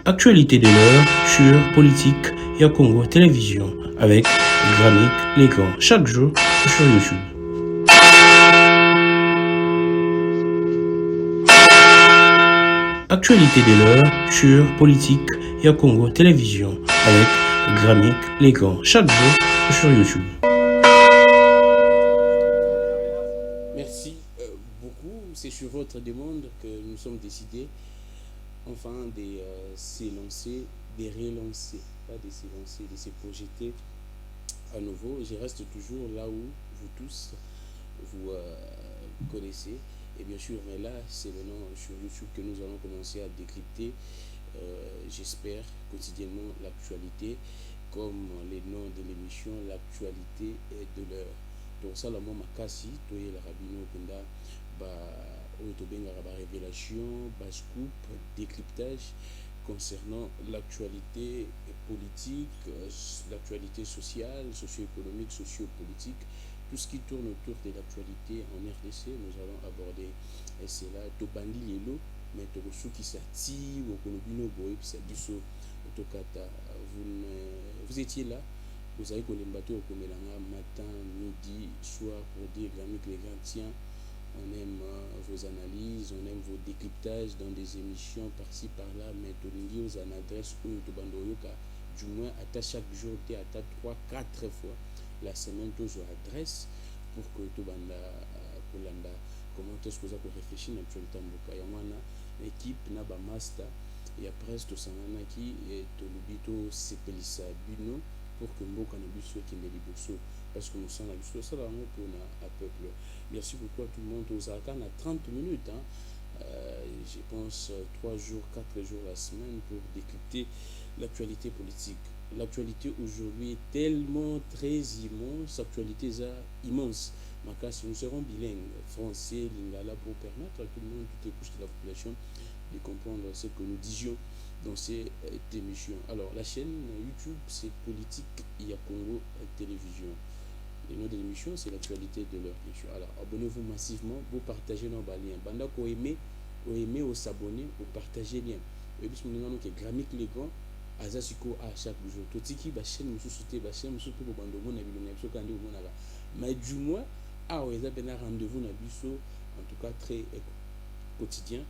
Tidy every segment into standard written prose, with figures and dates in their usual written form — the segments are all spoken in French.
Actualité de l'heure sur Politique et Congo Télévision avec Grammic Legrand chaque jour sur YouTube. Actualité de l'heure sur Politique et Congo Télévision avec Grammic Legrand chaque jour sur YouTube. Merci beaucoup. C'est sur votre demande que nous sommes décidés enfin de s'élancer, de relancer, pas de s'élancer, de se projeter à nouveau. Je reste toujours là où vous tous vous connaissez. Et bien sûr, mais là, c'est maintenant sur YouTube que nous allons commencer à décrypter, j'espère, quotidiennement l'actualité, comme les noms de l'émission, l'actualité de l'heure. Donc ça, la moma kasi, toye la rabino kenda, révélation, scoop, décryptage concernant l'actualité politique, l'actualité sociale, socio-économique, socio-politique, tout ce qui tourne autour de l'actualité en RDC. Nous allons aborder cela. Tobandi lelo, mais tokosuki sati, wokolobino boy, biso tokata. Vous étiez là. Vous avez connu le bateau au Komelanga matin, midi, soir pour dire Grammic Legrand, tiens, on aime vos analyses, on aime vos décryptages dans des émissions par-ci par-là, mais tolingi aux adresses où tobandoyoka, du moins à chaque jour, à 3-4 fois la semaine, tous aux adresses pour que tobanda kolanda. Comment est-ce que vous avez réfléchi dans l'actualité mboka? Il y a une équipe, naba master, il y a presque tout ça qui est tolubito sepelisa bino pour que mboka na biso qui est liboso parce que nous sommes à biso ça vraiment pour un peuple. Merci beaucoup à tout le monde. Aux arcanes à 30 minutes, je pense 3 jours, 4 jours la semaine pour décrypter l'actualité politique. L'actualité aujourd'hui est tellement très immense, l'actualité est immense. Nous serons bilingues, français, lingala, pour permettre à tout le monde, toutes les couches de la population, de comprendre ce que nous disions dans cette émission. Alors, la chaîne YouTube, c'est Politique et Congo Télévision. Le nom de l'émission, c'est l'actualité de leur émission. Alors, abonnez-vous massivement, vous partagez nos liens. Banda ko aimer, ou s'abonner, ou partager lien. Et puis, nous avons Grammic Legrand, Azasiko à chaque jour. Totiki, la chaîne nous soutient, la chaîne nous soutient pour bando mon avis, nous avons quand même mais du moins, on a un rendez-vous na biso, en tout cas très quotidien,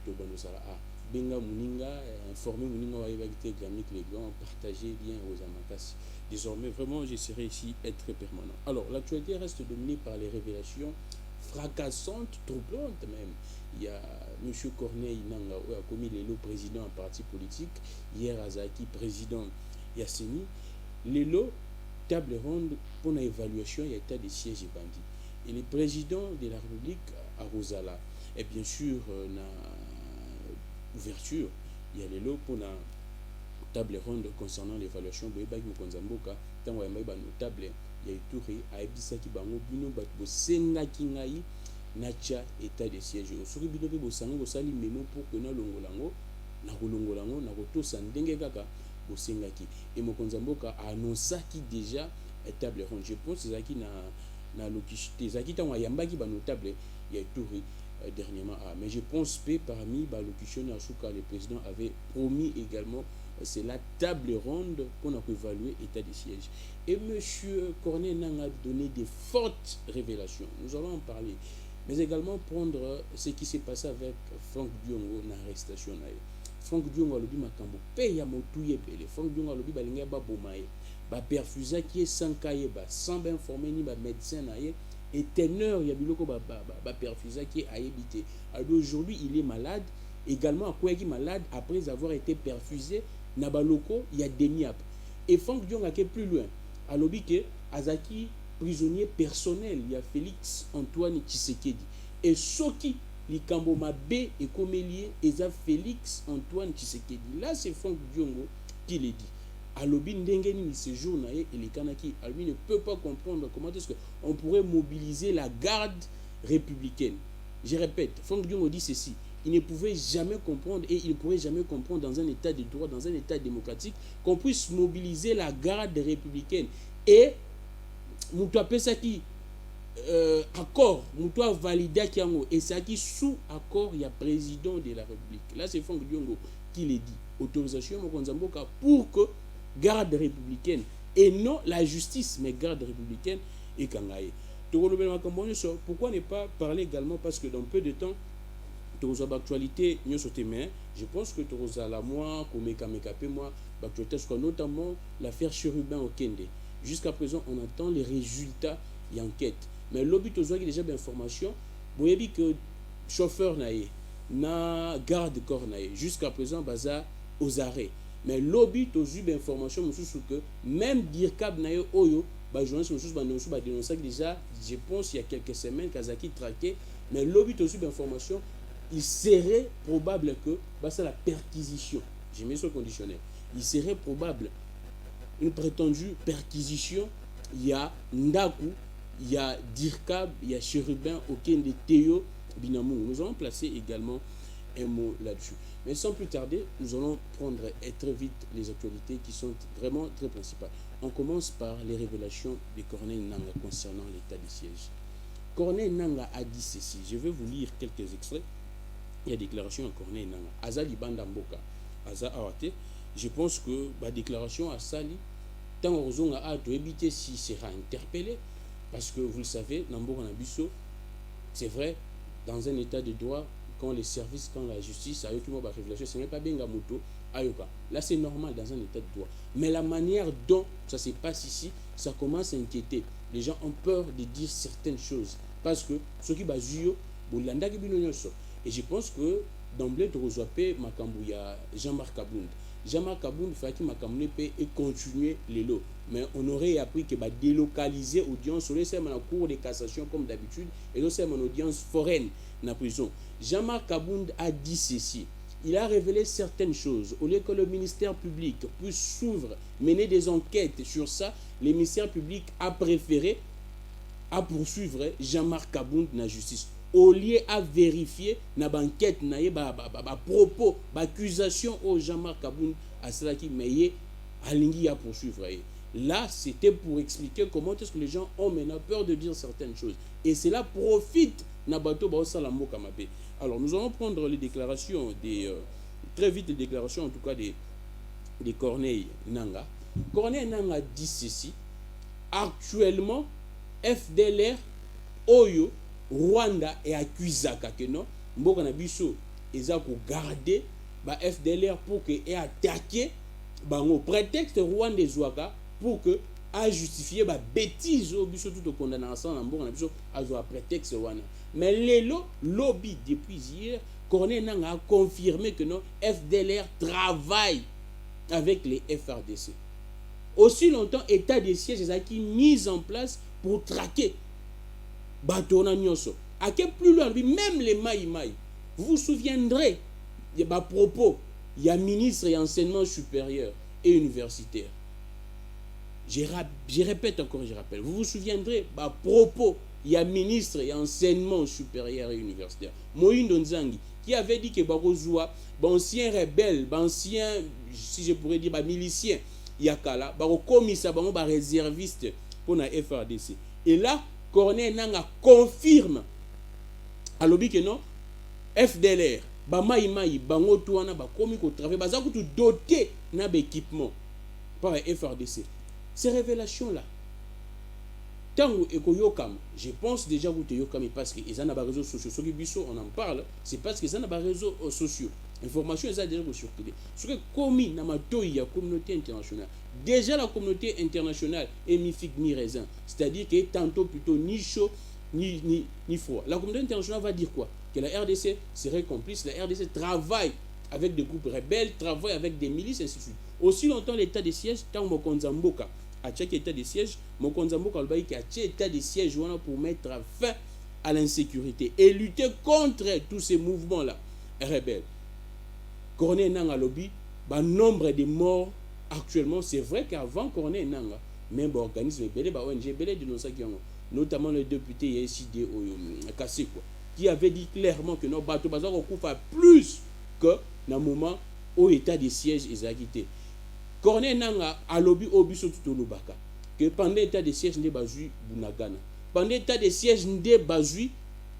de bando sala a. Benga Mouninga, informer Mouninga va éviter Grammic Legrand, partager lien aux Amakas. Désormais, vraiment, j'essaierai ici d'être très permanent. Alors, l'actualité reste dominée par les révélations fracassantes, troublantes même. Il y a M. Corneille Nanga, qui a commis l'élo président en parti politique. Hier, Azaki, président Yasseni. L'élo, table ronde pour l'évaluation et l'état des sièges et bandits. Et le président de la République, à Rosala, et bien sûr, ouverture, il y a les lots pour la table ronde concernant l'évaluation de Mokonzamboka, tant qu'il y a table, il y a tout à Ebisaki Bango, Bino Batbo Senga Kingai, Nacha, état de siège. Sur le bidon de Bosango, vous allez mémo pour que nous l'ongolango, na roto sandenge kaka, Bosengaki. Et Mokonzamboka a annoncé qui déjà est table ronde. Je pense que c'est qui na lokish, Zaki tant Yambaki ba notable, il y a tout dernièrement. Mais je pense que parmi l'allocution le président avait promis également c'est la table ronde pour évaluer l'état des sièges. Et M. Corneille Nanga a donné des fortes révélations. Nous allons en parler. Mais également prendre ce qui s'est passé avec Franck Diongo dans l'arrestation. Franck Diongo a dit makambo paye à motouye pele. Franck Diongo a dit balinga ba bomaye. Ba perfusa qui est sans cahier sans bien informer ni ba médecin naie. Et teneur, il y a biloko ba perfusa qui a habité. Alors aujourd'hui, il est malade. Également, à quoi il est malade après avoir été perfusé, Nabaloko, il y a Deniap. Et Franck Dion a été plus loin. À l'obike, Azaki, prisonnier personnel, il y a Félix Antoine Tshisekedi. Et Soki, Likambo Mabe et Komélier, et ça Félix Antoine Tshisekedi. Là, c'est Franck Diongo qui le dit. Alobi ndengeni ni séjour naé et les Kanaki, lui ne peut pas comprendre comment est-ce qu'on pourrait mobiliser la garde républicaine. Je répète, Franck Diongo dit ceci, il ne pouvait jamais comprendre et il ne pourrait jamais comprendre dans un état de droit, dans un état démocratique, qu'on puisse mobiliser la garde républicaine. Et Moutouapé Saki, accord muto validé kiango et ça qui sous accord il y a président de la République. Là c'est Franck Diongo qui le dit, autorisation mokonza mboka pour que garde républicaine et non la justice mais garde républicaine et kangaye. Pourquoi ne pas parler également, parce que dans peu de temps tu as l'actualité, je pense que tu as la moi, l'actualité, notamment l'affaire Chérubin au Kende. Jusqu'à présent, on attend les résultats et enquêtes. Mais l'objet tu as déjà d'informations, vous avez que chauffeur na garde corps jusqu'à présent, baza aux arrêts. Mais l'objet tu as eu d'informations, que même Dirkab nae oyo, journaliste dénoncé déjà, je pense il y a quelques semaines, Kazaki traqué, mais l'objet tu as eu d'informations, il serait probable que c'est la perquisition. J'ai mis ce conditionnel. Il serait probable une prétendue perquisition. Il y a Ndaku, il y a Dirkab, il y a Chérubin, Okende, Théo, Binamou. Nous allons placer également un mot là-dessus. Mais sans plus tarder, nous allons prendre très vite les actualités qui sont vraiment très principales. On commence par les révélations de Corneille Nangaa concernant l'état de siège. Corneille Nangaa a dit ceci. Je vais vous lire quelques extraits. Il y a déclaration à Corneille Nangaa. Azali Banda Mboka, Aza Awate. Je pense que la déclaration à Sali, tant qu'on a de éviter s'il sera interpellé, parce que vous le savez, Namboka Nabiso, c'est vrai, dans un état de droit, quand les services, quand la justice a eu tout le monde révélation, ce n'est pas bien Gamoto, Ayoka. Là, c'est normal dans un état de droit. Mais la manière dont ça se passe ici, ça commence à inquiéter. Les gens ont peur de dire certaines choses. Parce que ce qui va jouer, et je pense que d'emblée, tu reçois Makambouya, Jean-Marc Kabound. Jean-Marc Kabound fait que Makambouya et continuer les lots. Mais on aurait appris qu'il va délocaliser l'audience sur la cour de cassation comme d'habitude et aussi une audience foraine dans la prison. Jean-Marc Kabound a dit ceci. Il a révélé certaines choses. Au lieu que le ministère public puisse s'ouvrir, mener des enquêtes sur ça, le ministère public a préféré à poursuivre Jean-Marc Kabound dans la justice. Au lieu à vérifier na enquête na propos accusation au Jean-Marc Kabound à cela qui meillait alingi à poursuivre. Là, c'était pour expliquer comment est-ce que les gens ont maintenant peur de dire certaines choses. Et cela profite na bateau ba salamo kamabe. Alors, nous allons prendre les déclarations très vite les déclarations en tout cas des Corneille Nangaa. Corneille Nangaa dit ceci. Actuellement, FDLR Oyo Rwanda est accusé que non mboka na biso eza ko garder ba FDLR pour que et attaquer bango prétexte Rwanda ezwaka pour que a justifier ba bêtise au biso tout condamnation na mboka na biso azwa prétexte wana. Mais lelo lobby depuis hier Corneille Nangaa a confirmé que non FDLR travaille avec les FRDC. Aussi longtemps état de siège est mis en place pour traquer Batona Nyoso. À quel plus loin, même les Maïmaï, vous vous souviendrez de ma propos, il y a ministre et enseignement supérieur et universitaire. Je répète encore, je rappelle. Vous vous souviendrez, ma propos, il y a ministre et enseignement supérieur et universitaire. Moïndo Nzangi, qui avait dit que Barozoua, ancien rebelle, ancien, si je pourrais dire, milicien, Yakala, commissaire, réserviste pour la FRDC. Et là, Corneille Nangaa confirme à l'objet que non FDLR Maïmaï bango touana ba komi ko travail baza ko tout doté na équipement par FRDC. Ces révélations là tango ekoyokam, je pense déjà vous te yokam parce que ils en a ba réseaux sociaux ceux qui biso on en parle, c'est parce que ils en a ba réseaux sociaux. Information est déjà circulée. Ce que commis na matoi ya communauté internationale. Déjà la communauté internationale est mi figue ni raisin, c'est-à-dire que tantôt plutôt ni chaud ni froid. La communauté internationale va dire quoi? Que la RDC serait complice, la RDC travaille avec des groupes rebelles, travaille avec des milices, ainsi de suite. Aussi longtemps l'état de siège, tant Mokonza Mboka a chaque état de siège, Mokonza Mboka a chaque état de siège pour mettre fin à l'insécurité et lutter contre tous ces mouvements-là rebelles. Corneille Nangaa lobby, nombre de morts actuellement, c'est vrai qu'avant Corneille Nangaa, même organisme ONG, notamment le député Yeside Kaseko, qui avait dit clairement que nos bateaux coûtent plus que dans le moment où l'état de siège est acquitté. Corneille Nangaa a lobby au biso tout au Lubaka, que pendant l'état de siège n'est pas Bunagana. pendant l'état de siège nde bazui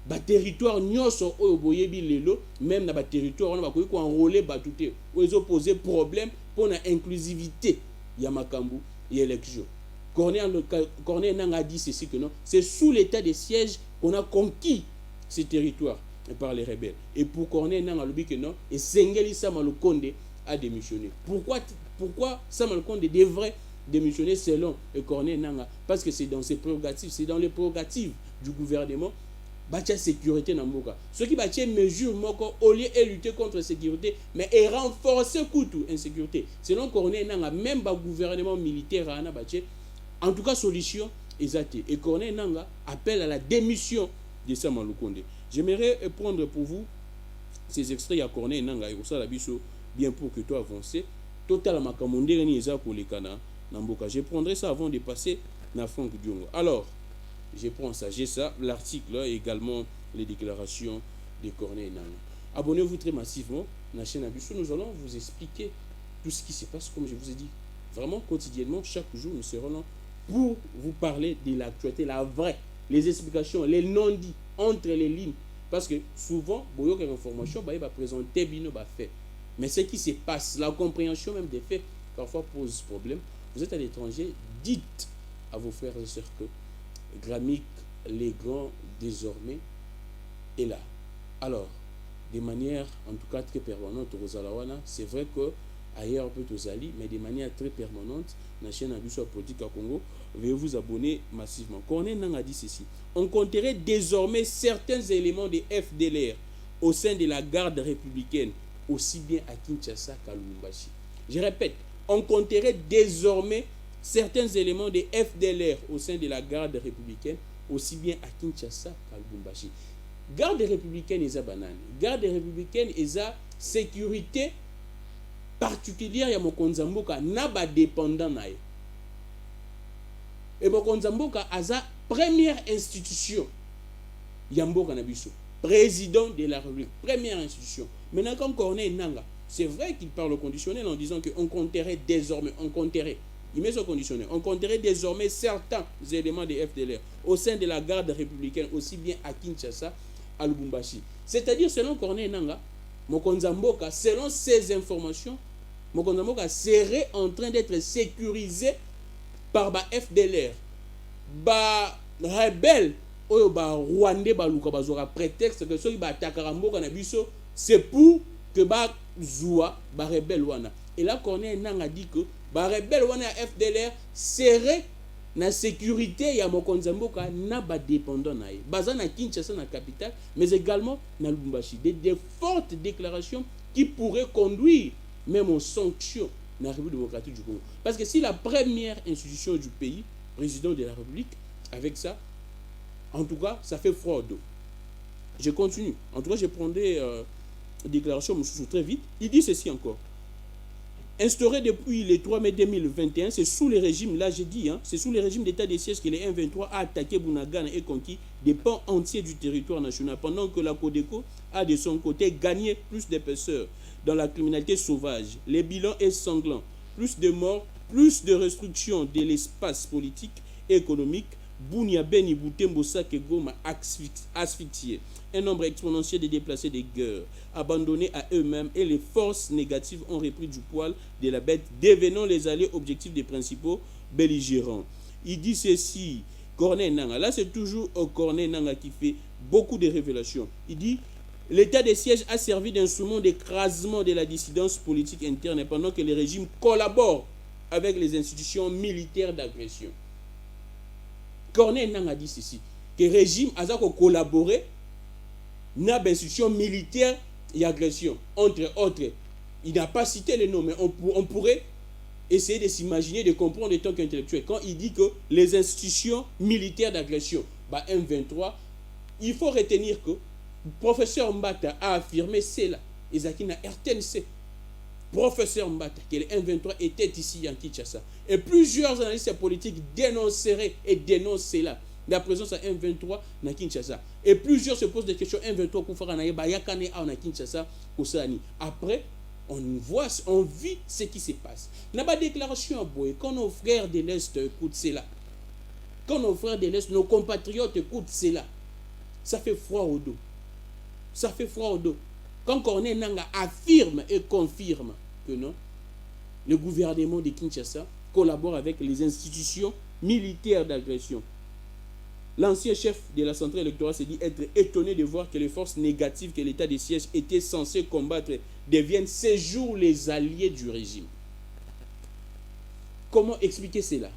ba territoire nyonso oyo boyebi lelo, même na ba territoire on ba ko enrôler ba touté oyo poser problème pour la inclusivité ya makambu ya élection. Corneille Nangaa dit ceci que non, c'est sous l'état de siège qu'on a conquis ces territoires par les rebelles. Et pour Corneille Nangaa le dit que non, et Sengeli Sama Lukonde a démissionné. Pourquoi Sama Lukonde devrait démissionner selon Corneille Nangaa? Parce que c'est dans ses prérogatives, c'est dans les prérogatives du gouvernement bâtir sécurité dans Mboka. Ce qui bâtit mesure moko au lieu de lutter contre la sécurité, mais et renforcer couteau insécurité. Selon Corneille Nangaa, même le gouvernement militaire a bâti, en tout cas solution exacte. Et Corneille Nangaa appelle à la démission de Sama Lukonde. J'aimerais prendre pour vous ces extraits à Corneille Nangaa et ça la biso bien pour que toi avances. Total makambo ni eza pour les kana na Mboka. Je prendrai ça avant de passer na Franck Diongo. Alors je prends ça, j'ai ça, l'article et également les déclarations de Corneille Nangaa. Abonnez-vous très massivement à la chaîne Abisso. Nous allons vous expliquer tout ce qui se passe, comme je vous ai dit. Vraiment, quotidiennement, chaque jour, nous serons là pour vous parler de l'actualité, la vraie, les explications, les non-dits, entre les lignes. Parce que souvent, il y a des informations, il va présenter, il va faire. Mais ce qui se passe, la compréhension même des faits, parfois pose problème. Vous êtes à l'étranger, dites à vos frères et sœurs que Gramic Legrand désormais est là. Alors, de manière en tout cas très permanente aux Zalawana, c'est vrai que ailleurs peut aux Ali, mais de manière très permanente, la chaîne Abisso Politique à Congo, veuillez vous abonner massivement. Corneille Nangaa dit ceci: on compterait désormais certains éléments de FDLR au sein de la garde républicaine, aussi bien à Kinshasa qu'à Lubumbashi. Je répète, on compterait désormais certains éléments de FDLR au sein de la garde républicaine, aussi bien à Kinshasa qu'à Lubumbashi. Garde républicaine est banane. Garde républicaine est sécurité particulière ya Mokonza Mboka na ba dépendant nae. Et Mokonza Mboka a sa première institution ya Mboka na biso, président de la République, première institution. Maintenant quand Corneille Nangaa, c'est vrai qu'il parle au conditionnel en disant qu'on compterait désormais, il met son conditionnel, on compterait désormais certains éléments de FDLR au sein de la garde républicaine, aussi bien à Kinshasa, à Lubumbashi. C'est-à-dire, selon Corneille Nangaa, Mokonza Mboka, selon ces informations, Mokonza Mboka serait en train d'être sécurisé par ba FDLR. Ba rebelle, oyo ba Rwandais ba luka bazora prétexte que ceux qui ba attaquera Mboka na biso, c'est pour que ba zoua ba rebelle wana. Et là Corneille Nangaa dit que ba rebelle wana FDLR serait na sécurité ya Mokonza Mboka na ba dépendant na ye. Baza na Kinshasa na capitale, mais également na Lubumbashi. Des fortes déclarations qui pourraient conduire même aux sanctions dans la République démocratique du Congo. Parce que si la première institution du pays, président de la République, avec ça, en tout cas, ça fait froid au dos. Je continue. En tout cas, je prendrai déclaration très vite. Il dit ceci encore. Instauré depuis le 3 mai 2021, c'est sous le régime, là j'ai dit, c'est sous le régime d'état de siège que les 1-23 a attaqué Bunagana et conquis des pans entiers du territoire national, pendant que la Codeco a de son côté gagné plus d'épaisseur dans la criminalité sauvage. Le bilan est sanglant. Plus de morts, plus de restrictions de l'espace politique et économique. Bunia Beni Butembo Sake Goma asphyxié. Un nombre exponentiel de déplacés de guerre, abandonnés à eux-mêmes, et les forces négatives ont repris du poil de la bête, devenant les alliés objectifs des principaux belligérants. Il dit ceci, Corneille Nangaa. Là, c'est toujours Corneille Nangaa qui fait beaucoup de révélations. Il dit: l'état de siège a servi d'instrument d'écrasement de la dissidence politique interne pendant que les régimes collaborent avec les institutions militaires d'agression. Corneille Nangaa dit ceci, que le régime a collaboré dans l'institution militaire et d'agression. Entre autres, il n'a pas cité les noms, mais on pourrait essayer de s'imaginer, de comprendre en tant qu'intellectuel. Quand il dit que les institutions militaires d'agression, M23, il faut retenir que le professeur Mbata a affirmé cela. Ezaki na RTNC. Professeur Mbata, que le M23 était ici en Kinshasa. Et plusieurs analystes politiques dénonceraient et dénoncent cela. La présence à M23 na Kinshasa. Et plusieurs se posent des questions. M23 Koufara na Yakane na Kinshasa. Après, on vit ce qui se passe. N'a pas de déclaration à Boye. Quand nos frères de l'Est écoutent cela, Quand nos frères de l'Est, nos compatriotes écoutent cela, ça fait froid au dos. Ça fait froid au dos. Quand Corneille Nangaa affirme et confirme que non, le gouvernement de Kinshasa collabore avec les institutions militaires d'agression. L'ancien chef de la centrale électorale s'est dit être étonné de voir que les forces négatives que l'état de siège était censé combattre deviennent ces jours les alliés du régime. Comment expliquer cela?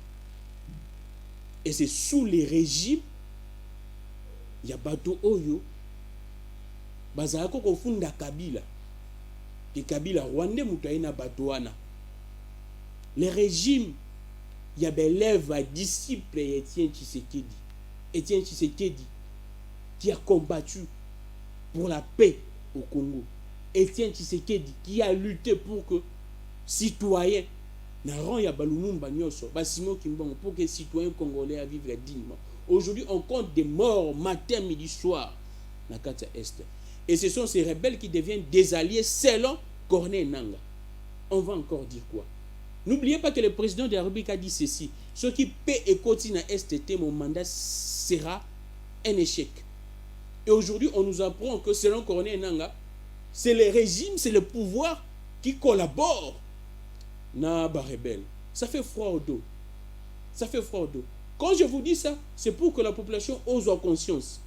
Et c'est sous les régimes, il y a Bato Oyo, Bazalako Kofunda Kabila, et Kabila Rwanda Moutaïna Batouana. Les régimes, il y a des élèves à disciples Étienne Tshisekedi. Étienne Tshisekedi, qui a combattu pour la paix au Congo. Étienne Tshisekedi, qui a lutté pour que citoyens, pour que les citoyens congolais vivent dignement. Aujourd'hui, on compte des morts matin, midi, soir dans la Est. Et ce sont ces rebelles qui deviennent des alliés selon Corneille Nangaa. On va encore dire quoi? N'oubliez pas que le président de la République a dit ceci. Ce qui paie et continue à STT, mon mandat sera un échec. Et aujourd'hui, on nous apprend que selon Corneille Nangaa, c'est le régime, c'est le pouvoir qui collabore dans les rebelles. Ça fait froid au dos. Ça fait froid au dos. Quand je vous dis ça, c'est pour que la population ose en conscience.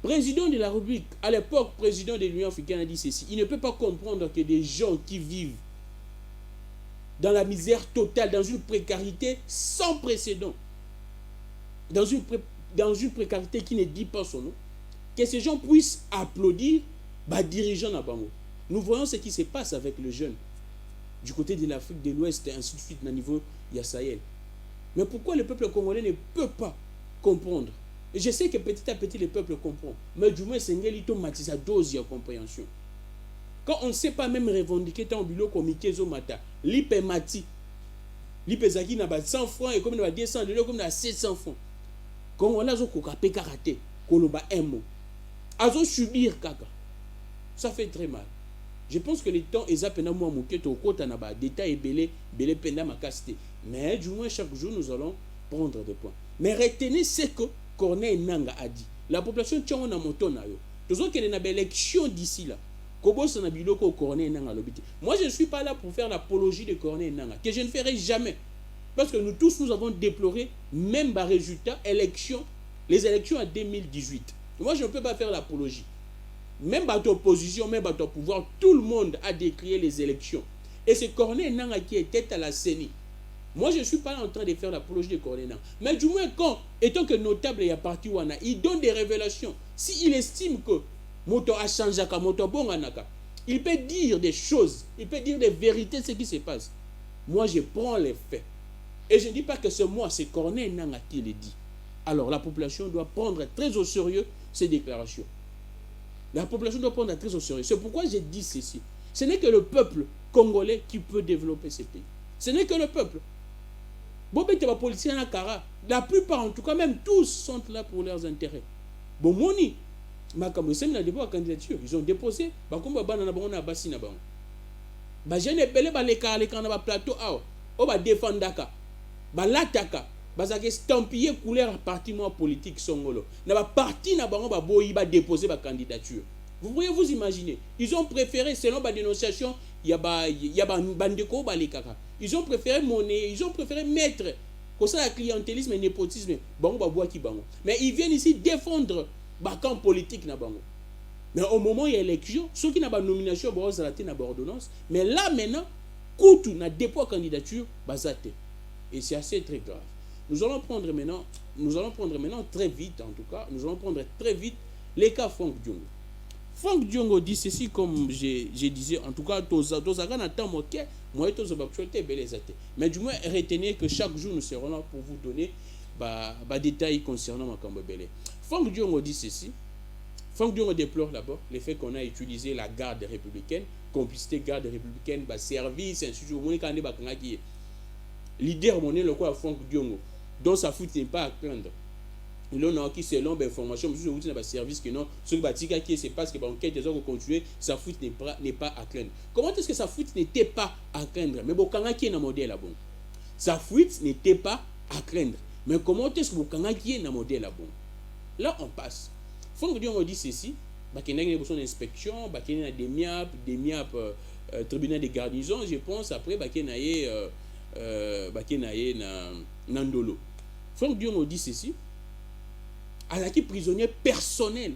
Président de la République, à l'époque, président de l'Union africaine a dit ceci. Il ne peut pas comprendre que des gens qui vivent dans la misère totale, dans une précarité sans précédent, dans une précarité qui ne dit pas son nom, que ces gens puissent applaudir les dirigeants à Bango. Nous voyons ce qui se passe avec le jeune du côté de l'Afrique de l'Ouest et ainsi de suite au niveau du Sahel. Mais pourquoi le peuple congolais ne peut pas comprendre? Et je sais que petit à petit le peuple comprend, mais du moins c'est une dose de compréhension. Quand on ne sait pas même revendiquer tant bilo comme Ikezo Mata, l'IPE Mati, l'IPE Zaki n'a pas 100 francs et comme il a 200 $, comme il a 700 francs. Quand on a zo kokapé karaté, koloba un mot, azo subir kaka, ça fait très mal. Je pense que les temps ezapena moi moketo kota na ba détail belé penda makasté. Mais du moins chaque jour nous allons prendre des points. Mais retenez ce que Corneille Nangaa a dit. La population tient na moto na yo. Toujours qu'il y a une élection d'ici là. Moi, je ne suis pas là pour faire l'apologie de Corneille Nangaa, que je ne ferai jamais. Parce que nous tous, nous avons déploré même les résultats, les élections en 2018. Moi, je ne peux pas faire l'apologie. Même dans l'opposition, même dans le pouvoir, tout le monde a décrié les élections. Et c'est Corneille Nangaa qui était à la CENI. Moi, je ne suis pas là en train de faire l'apologie de Corneille Nangaa. Mais du moins, quand, étant que notable et à partir où il donne des révélations, s'il estime que Moto a changé, il peut dire des choses, il peut dire des vérités de ce qui se passe. Moi, je prends les faits. Et je ne dis pas que c'est moi, c'est Corneille Nangaa qui le dit. Alors, la population doit prendre très au sérieux ces déclarations. La population doit prendre très au sérieux. C'est pourquoi j'ai dit ceci. Ce n'est que le peuple congolais qui peut développer ce pays. Ce n'est que le peuple. La plupart, en tout cas, même tous, sont là pour leurs intérêts. Bon, Moni, ils ont déposé plateau estampillé couleur parti politique songolo na parti na bango ba boyi ba déposer ba candidature. Vous pouvez vous imaginer, ils ont préféré selon ba dénonciation ya bandeko ba lekaka. Ils ont préféré monnaie, ils ont préféré mettre comme ça la clientélisme et népotisme bango ba bois ki bango. Mais ils viennent ici défendre ba camp politique na bango. Mais au moment où il y a élection, ceux qui n'ont pas nomination ba zalaté na ba ordonnance, mais là maintenant koutou na dépôt candidature bazate. Et c'est assez très grave. Nous allons prendre maintenant très vite, en tout cas, nous allons prendre très vite les cas Franck Diongo. Franck Diongo dit ceci, comme je disais, en tout cas, mais du moins, retenez que chaque jour, nous serons là pour vous donner des détails concernant Makambo Belé. Franck Diongo dit ceci. Franck Diongo déplore d'abord le fait qu'on a utilisé la garde républicaine, complicité garde républicaine, service, ainsi de suite. Leader monnaie le quoi Franck Diongo, dont sa faute n'est pas à craindre. Il y a qui selon l'information, mais vous avez un service que non, ce qui se passe que l'enquête des autres continuer, sa faute n'est pas à craindre. Comment est-ce que sa faute n'était pas à craindre? Mais bon, quand qui est un modèle là bon, sa faute n'était pas à craindre. Mais comment est-ce que vous avez un modèle là bon? Là, on passe. Franck Diongo dit ceci, il y a besoin d'inspection, il y a des MIAP, tribunal de garnison, je pense, après, il y a Nandolo. Franck Diongo dit ceci, à la qui prisonnier personnel,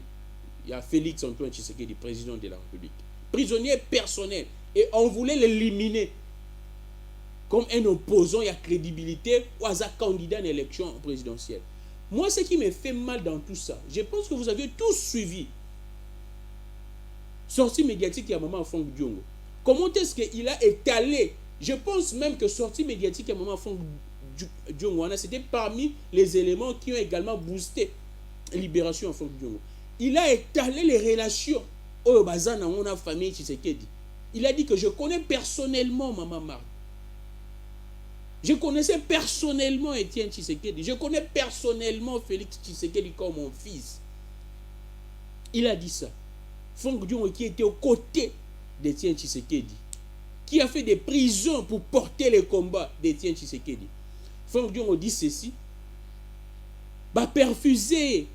il y a Félix Antoine Tshisekedi, président de la République. Prisonnier personnel. Et on voulait l'éliminer comme un opposant, il y a crédibilité, ou à un candidat à l'élection présidentielle. Moi, ce qui me fait mal dans tout ça, je pense que vous avez tous suivi sortie médiatique il y a un moment Franck Diongo. Comment est-ce qu'il a étalé? Je pense même que sortie médiatique il y a un moment Franck Diongo, c'était parmi les éléments qui ont également boosté la libération de Franck Diongo. Il a étalé les relations au bazar dans la famille Tshisekedi. Il a dit que je connais personnellement Maman Marthe. Je connaissais personnellement Étienne Tshisekedi. Je connais personnellement Félix Tshisekedi comme mon fils. Il a dit ça. Franck Diongo qui était aux côtés d'Étienne Tshisekedi, qui a fait des prisons pour porter les combats d'Étienne Tshisekedi. Franck Diongo dit ceci. Perfuser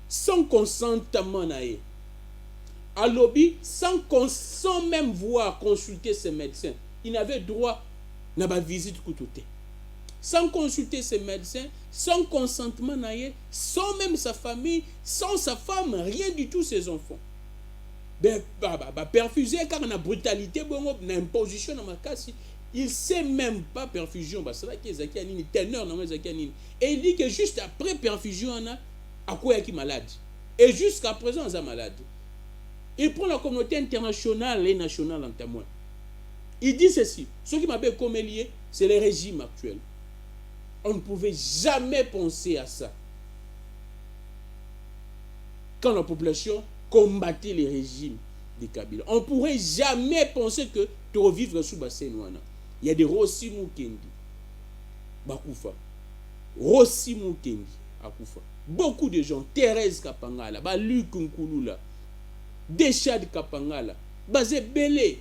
sans consentement naé. À lobby, sans même voir consulter ses médecins. Il n'avait droit à la visite coutouté. Sans consulter ses médecins, sans consentement naé, sans même sa famille, sans sa femme, rien du tout ses enfants. Perfuser car on a brutalité, on a imposition dans ma casse. Il ne sait même pas perfusion. C'est là qu'il y a une teneur dans les Zakianini. Et il dit que juste après perfusion, on a à quoi il est malade. Et jusqu'à présent, on est malade. Il prend la communauté internationale et nationale en témoin. Il dit ceci. Ce qui m'appelle comme lié, c'est le régime actuel. On ne pouvait jamais penser à ça. Quand la population combattait les régimes de Kabila. On ne pourrait jamais penser que tu revivre sous Bassenouana. Il y a des Rossi Mukendi. Bakoufa. Rossi Mukendi. Akoufa. Beaucoup de gens. Thérèse Kapangala. Luc Nkouloula. Deschad Kapangala. Bazé Belé.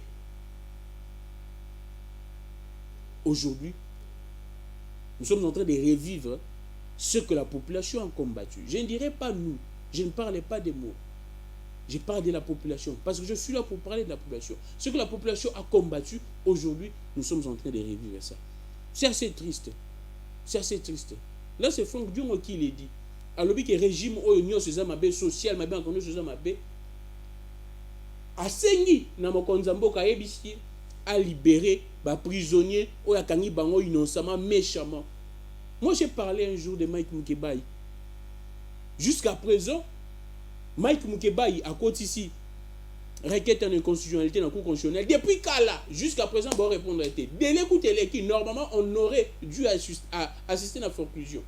Aujourd'hui, nous sommes en train de revivre ce que la population a combattu. Je ne dirais pas nous. Je ne parlais pas des mots. Je parle de la population. Parce que je suis là pour parler de la population. Ce que la population a combattu, aujourd'hui, nous sommes en train de revivre ça. C'est assez triste. C'est assez triste. Là, c'est Franck Diongo qui l'a dit. Alors, que le régime social, a saigné dans mon konzambo a libéré les prisonniers innocemment, méchamment. Moi, j'ai parlé un jour de Mike Mukebai. Jusqu'à présent, Mike Mukebai a côté ici requête en inconstitutionnalité dans le cours constitutionnel. Depuis Kala, jusqu'à présent, bon répondre à été. Dès l'écoute qui normalement on aurait dû assister à la conclusion.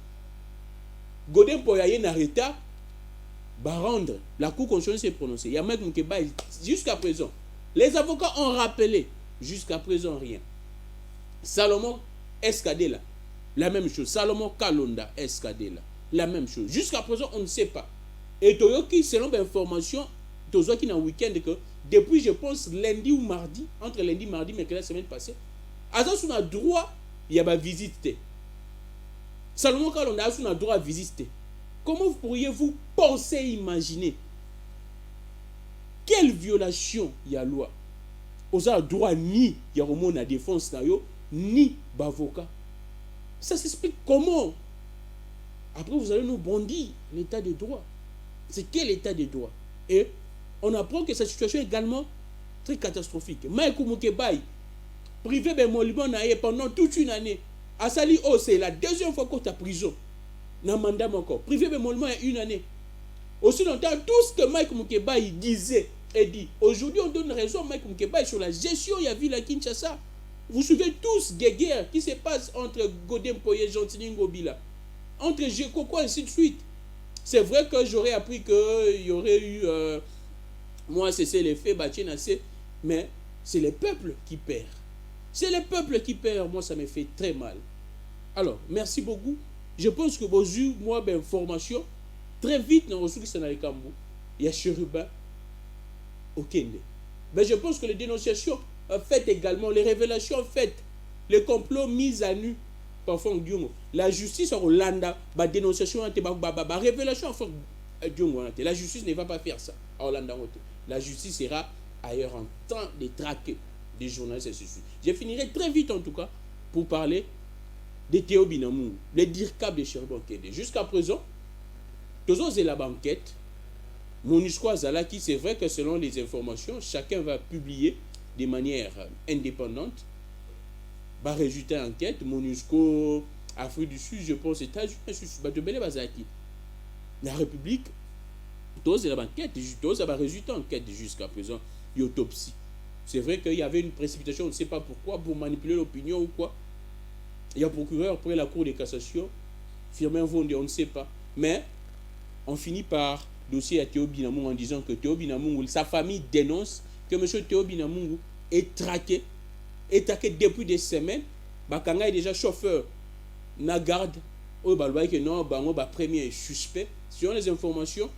Godin Poyaye Nareta va rendre la cour constitutionnelle s'est prononcée. Il y a Mike Mukebai jusqu'à présent. Les avocats ont rappelé jusqu'à présent rien. Salomon Escadela, la même chose. Salomon Kalonda Escadela, la même chose. Jusqu'à présent, on ne sait pas. Et Toyoki, selon l'information, Toyoki dans le week-end, que depuis, je pense, lundi ou mardi, entre lundi et mardi, mais que la semaine passée, Azaz a droit, il y a une visite. Salomon Kalonda a droit à visiter. Comment pourriez-vous penser, imaginer quelle violation il y a loi? Vous avez droit ni il y a au la défense ni d'avocat. Ça s'explique comment? Après, vous allez nous bondir l'état de droit. C'est quel état de droit? Et on apprend que cette situation est également très catastrophique. Maïkou Mukebai, privé de monument pendant toute une année. Asali, oh, c'est la deuxième fois qu'on est en prison. Dans le mandat encore. Privé de monument il y a une année. Aussi longtemps, tout ce que Mike Mukebai disait et dit. Aujourd'hui, on donne raison à Mike Mukebai sur la gestion de la ville à Kinshasa. Vous suivez tous des guerres qui se passent entre Godin Poye, Gentini, Ngobila. Entre Gekoko, ainsi de suite. C'est vrai que j'aurais appris qu'il y aurait eu moi, c'est les faits, mais c'est le peuple qui perd. C'est le peuple qui perd. Moi, ça me fait très mal. Alors, merci beaucoup. Je pense que vous avez moi, information. Très vite, dans le Kambo, il y a Cheruba au Kende. Mais je pense que les dénonciations faites également, les révélations faites, les complots mis à nu parfois la justice au Hollanda, la dénonciation, la révélation en forme. La justice ne va pas faire ça à Hollanda. La justice sera ailleurs en train de traquer des journalistes et ainsi de suite. Je finirai très vite en tout cas pour parler de Théo Binamou, le DIRCAB de Cherubin Okende. Jusqu'à présent, tous les la banquette, MONUSCO Azalaki, c'est vrai que selon les informations, chacun va publier de manière indépendante. Bah, résultat enquête, MONUSCO, Afrique du Sud, je pense, États-Unis, la République, tous la banquette, tous les résultats enquête jusqu'à présent, l'autopsie. C'est vrai qu'il y avait une précipitation, on ne sait pas pourquoi, pour manipuler l'opinion ou quoi. Il y a un procureur après la Cour de cassation, Firmin Vonde, on ne sait pas. Mais on finit par dossier à Théo Binamou en disant que Théo Binamou, sa famille dénonce que M. Théo Binamou est traqué depuis des semaines. Bakanga est déjà chauffeur, na garde, ou balwa que non, bango ba premier suspect. Selon les informations,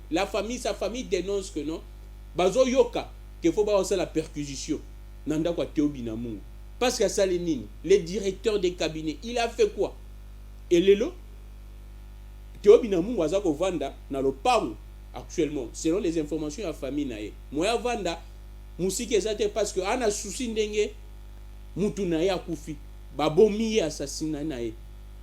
la famille, sa famille dénonce que non, bazo yoka, qu'il faut pas la perquisition. Nanda kwa Théo Binamou. Parce que ça, le directeur des cabinets, il a fait quoi? Et Lelo, Théo Binamou wazako vanda na lo paru actuellement, selon les informations de la famille nae. Moi vanda, musiki ezate parce que ana souci ndenge mutu nae akufi, babomi assassinat nae.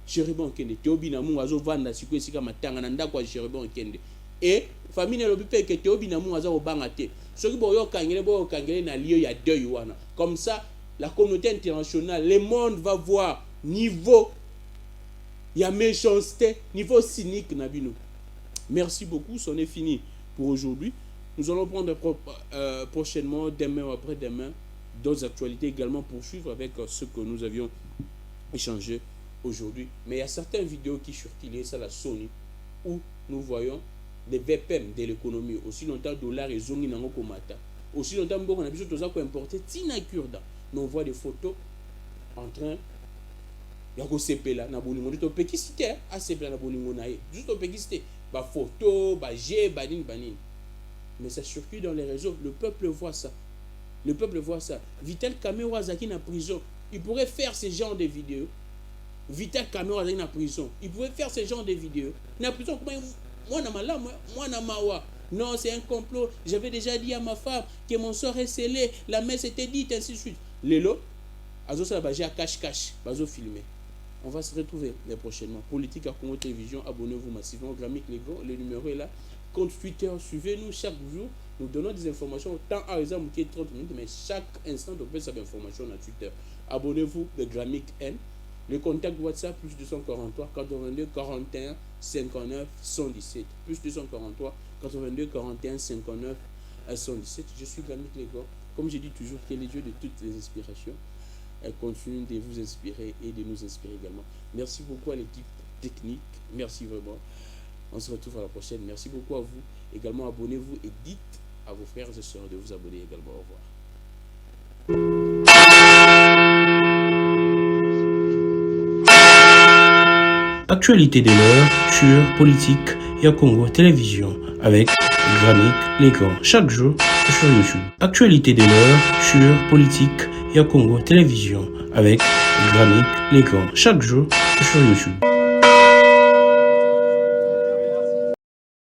Cherubin Okende, Théo Binamou wazo vanda siku esika matanga na ndako ya Cherubin Okende. Et famille lobi pe que Théo Binamou wazo obanga te. Soki boyo kangele na lieu ya deuil wana. Comme ça la communauté internationale, le monde va voir niveau il y a méchanceté, niveau cynique Nabino. Merci beaucoup, c'en est fini pour aujourd'hui. Nous allons prendre prochainement, demain ou après-demain, d'autres actualités également poursuivre avec ce que nous avions échangé aujourd'hui. Mais il y a certaines vidéos qui circulent, ça la Sony, où nous voyons des VPM de l'économie, aussi longtemps dollar et zongi nango komata, aussi longtemps qu'on a besoin de ça pour importer tina kurda. Nous on voit des photos en train yako sepela na bolingo to pekisite a sepela na bolingo nae juste au pekisite ba photo ba g banine. Mais ça circule dans les réseaux, le peuple voit ça. Le peuple voit ça. Vital Kamerhe Zaki na prison, il pourrait faire ce genre de vidéos. Vital Kamerhe Zaki na prison, il pourrait faire ce genre de vidéos. Na prison comment moi na mawa. Non, c'est un complot. J'avais déjà dit à ma femme que mon sort est scellé, la messe était dite, ainsi de suite. Lélo, Azo Salabajé à cache-cache, Bazo filmé. On va se retrouver prochainement. Politique à Congo Télévision, abonnez-vous massivement. Gramic Legon, le numéro est là. Compte Twitter, suivez-nous chaque jour. Nous donnons des informations, tant à exemple qui est 30 minutes, mais chaque instant, on peut savoir information sur Twitter. Abonnez-vous de Gramic N. Le contact WhatsApp, plus 243 82 41 59 117. Plus 243 82 41 59 117. Je suis Gramic Legon. Comme je dis toujours, que les dieux de toutes les inspirations continuent de vous inspirer et de nous inspirer également. Merci beaucoup à l'équipe technique. Merci vraiment. On se retrouve à la prochaine. Merci beaucoup à vous. Également, abonnez-vous et dites à vos frères et sœurs de vous abonner également. Au revoir. Actualité de l'heure sur Politique et Congo Télévision avec Gramic Legon chaque jour sur YouTube. Actualité de l'heure sur Politique et Congo Télévision avec Gramic Legon chaque jour sur YouTube.